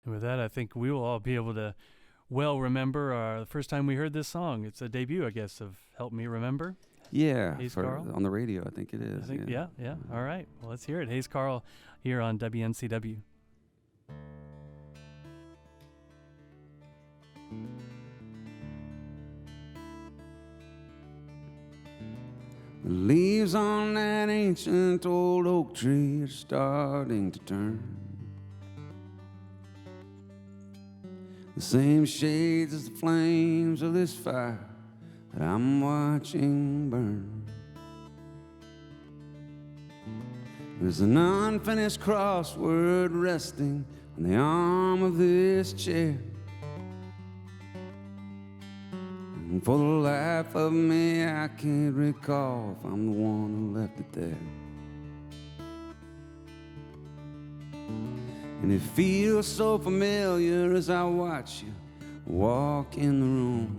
And with that, I think we will all be able to well remember the first time we heard this song. It's a debut, I guess, of Help Me Remember. Yeah, Hayes Carll? on the radio, I think it is. Yeah. All right. Well, let's hear it. Hayes Carll here on WNCW. The leaves on that ancient old oak tree are starting to turn. The same shades as the flames of this fire that I'm watching burn. There's an unfinished crossword resting on the arm of this chair. And for the life of me, I can't recall if I'm the one who left it there. And it feels so familiar as I watch you walk in the room.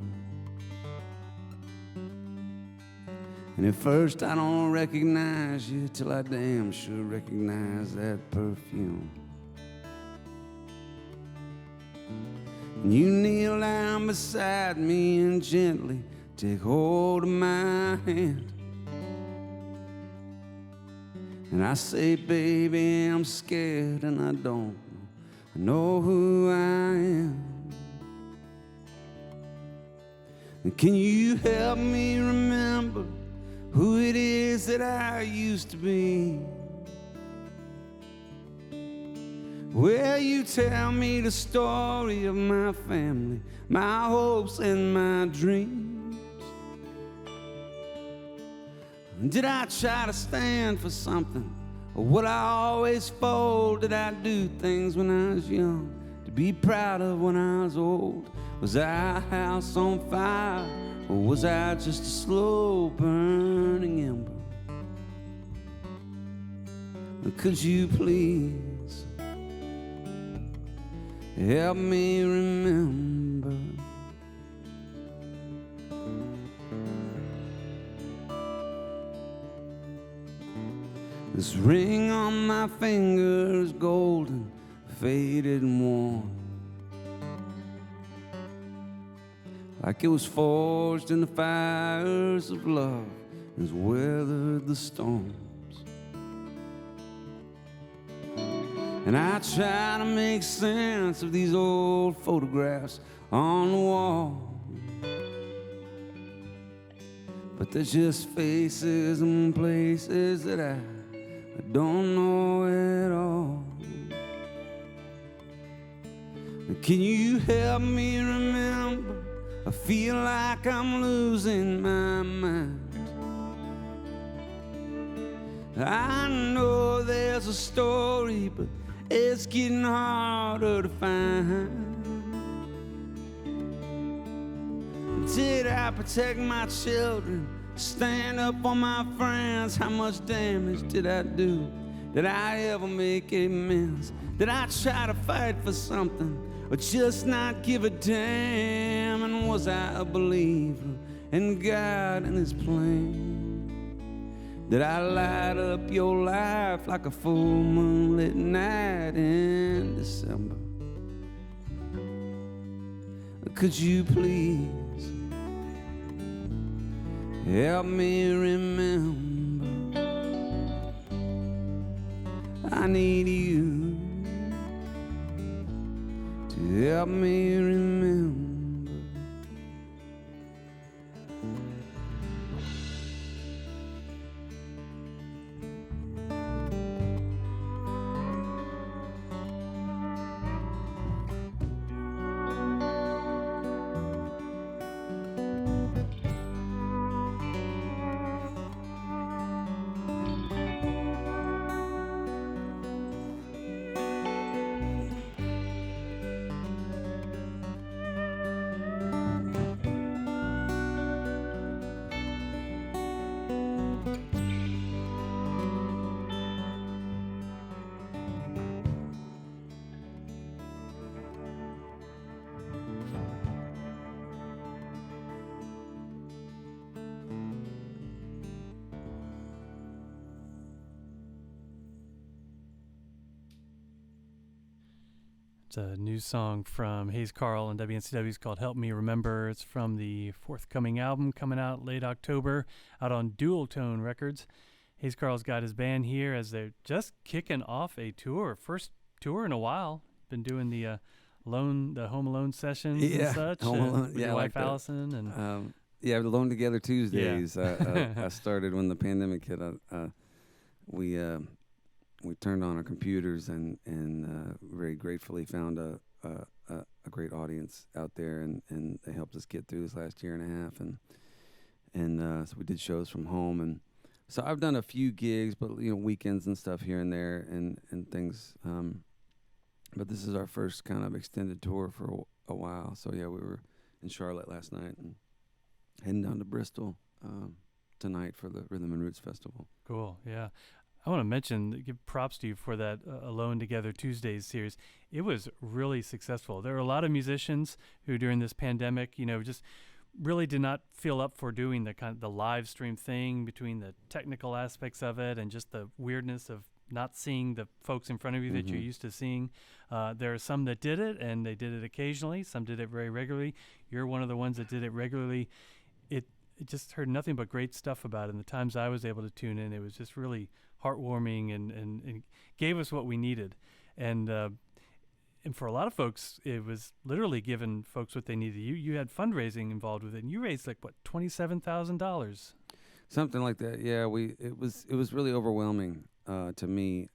And at first I don't recognize you till I damn sure recognize that perfume. And you kneel down beside me and gently take hold of my hand. And I say, baby, I'm scared and I don't know who I am. And can you help me remember who it is that I used to be? Well, you tell me the story of my family, my hopes and my dreams. Did I try to stand for something? Or would I always fold? Did I do things when I was young to be proud of when I was old? Was I a house on fire? Or was I just a slow burning ember? Could you please help me remember? This ring on my finger is golden, faded and worn, like it was forged in the fires of love and has weathered the storms. And I try to make sense of these old photographs on the wall, but they're just faces and places that I don't know at all. Can you help me remember? I feel like I'm losing my mind. I know there's a story, but it's getting harder to find. Did I protect my children? Stand up for my friends? How much damage did I do? Did I ever make amends? Did I try to fight for something or just not give a damn? And was I a believer in God and His plan? Did I light up your life like a full moonlit night in December? Could you please help me remember? I need you to help me remember. It's a new song from Hayes Carll and WNCW. It's called Help Me Remember. It's from the forthcoming album coming out late October, out on Dual Tone Records. Hayes Carll's got his band here as they're just kicking off a tour. First tour in a while. Been doing the Home Alone sessions and such. Home Alone. With your wife Allison. And the Alone Together Tuesdays. I started when the pandemic hit. We turned on our computers and very gratefully found a great audience out there, and they helped us get through this last year and a half, and so we did shows from home, and so I've done a few gigs, but weekends and stuff here and there and things, but this is our first kind of extended tour for a while. So yeah, we were in Charlotte last night and heading down to Bristol tonight for the Rhythm and Roots Festival. Cool, yeah. I want to mention, give props to you for that Alone Together Tuesdays series. It was really successful. There were a lot of musicians who, during this pandemic, just really did not feel up for doing the live stream thing, between the technical aspects of it and just the weirdness of not seeing the folks in front of you that you're used to seeing. There are some that did it, and they did it occasionally. Some did it very regularly. You're one of the ones that did it regularly. It just heard nothing but great stuff about it. And the times I was able to tune in, it was just really heartwarming and gave us what we needed. And for a lot of folks, it was literally giving folks what they needed. You had fundraising involved with it, and you raised $27,000. Something like that. Yeah, it was really overwhelming to me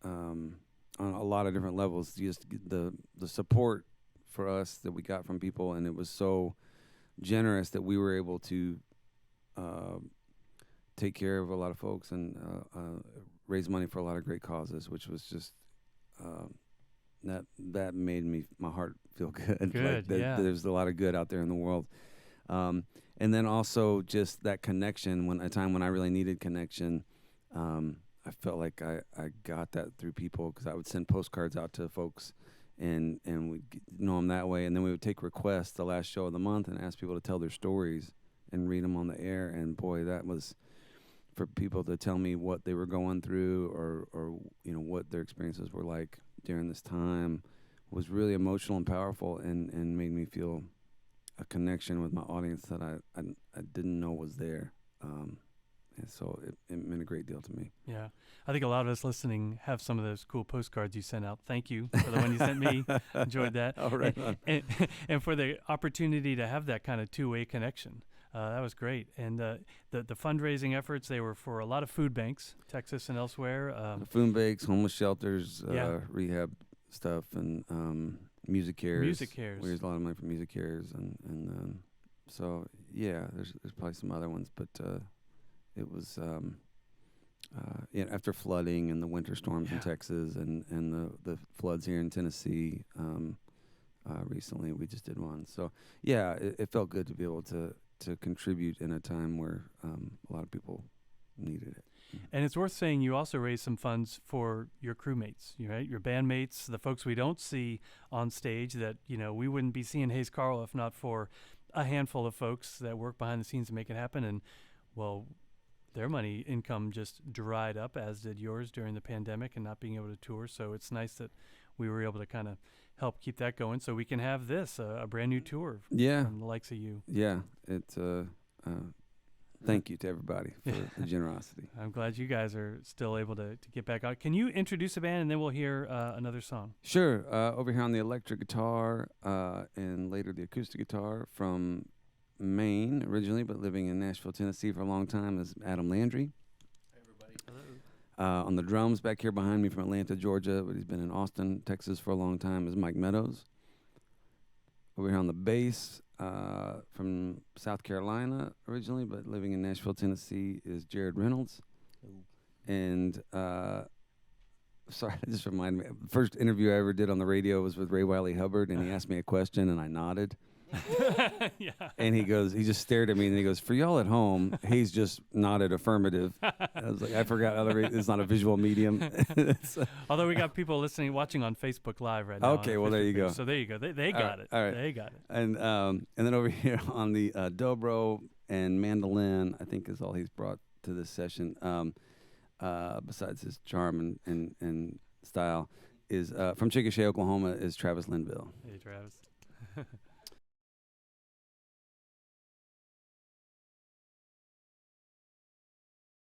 on a lot of different levels. Just the support for us that we got from people, and it was so generous that we were able to take care of a lot of folks and raise money for a lot of great causes, which was just that made my heart feel good. Good, There's a lot of good out there in the world, and then also just that connection. When a time when I really needed connection, I felt like I got that through people, because I would send postcards out to folks, and we'd know them that way, and then we would take requests the last show of the month and ask people to tell their stories and read them on the air. And boy, that was for people to tell me what they were going through, or what their experiences were like during this time, was really emotional and powerful, and made me feel a connection with my audience that I didn't know was there. And so it meant a great deal to me. Yeah. I think a lot of us listening have some of those cool postcards you sent out. Thank you for the one you sent me. Enjoyed that. Oh, right. And for the opportunity to have that kind of two-way connection. That was great. And the fundraising efforts, they were for a lot of food banks, Texas and elsewhere. Food banks, homeless shelters, rehab stuff, and music cares. Music cares. We raised a lot of money for music cares. And so, yeah, there's probably some other ones, but it was after flooding and the winter storms in Texas and the floods here in Tennessee recently, we just did one. So, yeah, it felt good to be able to contribute in a time where a lot of people needed it. And it's worth saying you also raised some funds for your crewmates, right? Your bandmates, the folks we don't see on stage that, we wouldn't be seeing Hayes Carll if not for a handful of folks that work behind the scenes to make it happen. And, well, their income just dried up, as did yours during the pandemic and not being able to tour. So it's nice that we were able to kind of help keep that going, so we can have this a brand new tour from the likes of you. Yeah, it's thank you to everybody for the generosity. I'm glad you guys are still able to get back out. Can you introduce the band, and then we'll hear another song? Sure. Over here on the electric guitar and later the acoustic guitar, from Maine originally, but living in Nashville, Tennessee for a long time, is Adam Landry. Hey, everybody. Hello. On the drums back here behind me from Atlanta, Georgia, but he's been in Austin, Texas for a long time, is Mike Meadows. Over here on the bass, from South Carolina originally, but living in Nashville, Tennessee, is Jared Reynolds. Ooh. And sorry, that just reminded me. The first interview I ever did on the radio was with Ray Wiley Hubbard, and he asked me a question, and I nodded. Yeah. And he just stared at me, and he goes, "For y'all at home," he's just nodded affirmative. I was like, I forgot it's not a visual medium. Although we got people watching on Facebook Live right now. Okay, well, there you go. So there you go. They got it. All right. They got it. And then over here on the dobro and mandolin, I think is all he's brought to this session, besides his charm and style, is from Chickasha, Oklahoma, is Travis Linville. Hey, Travis.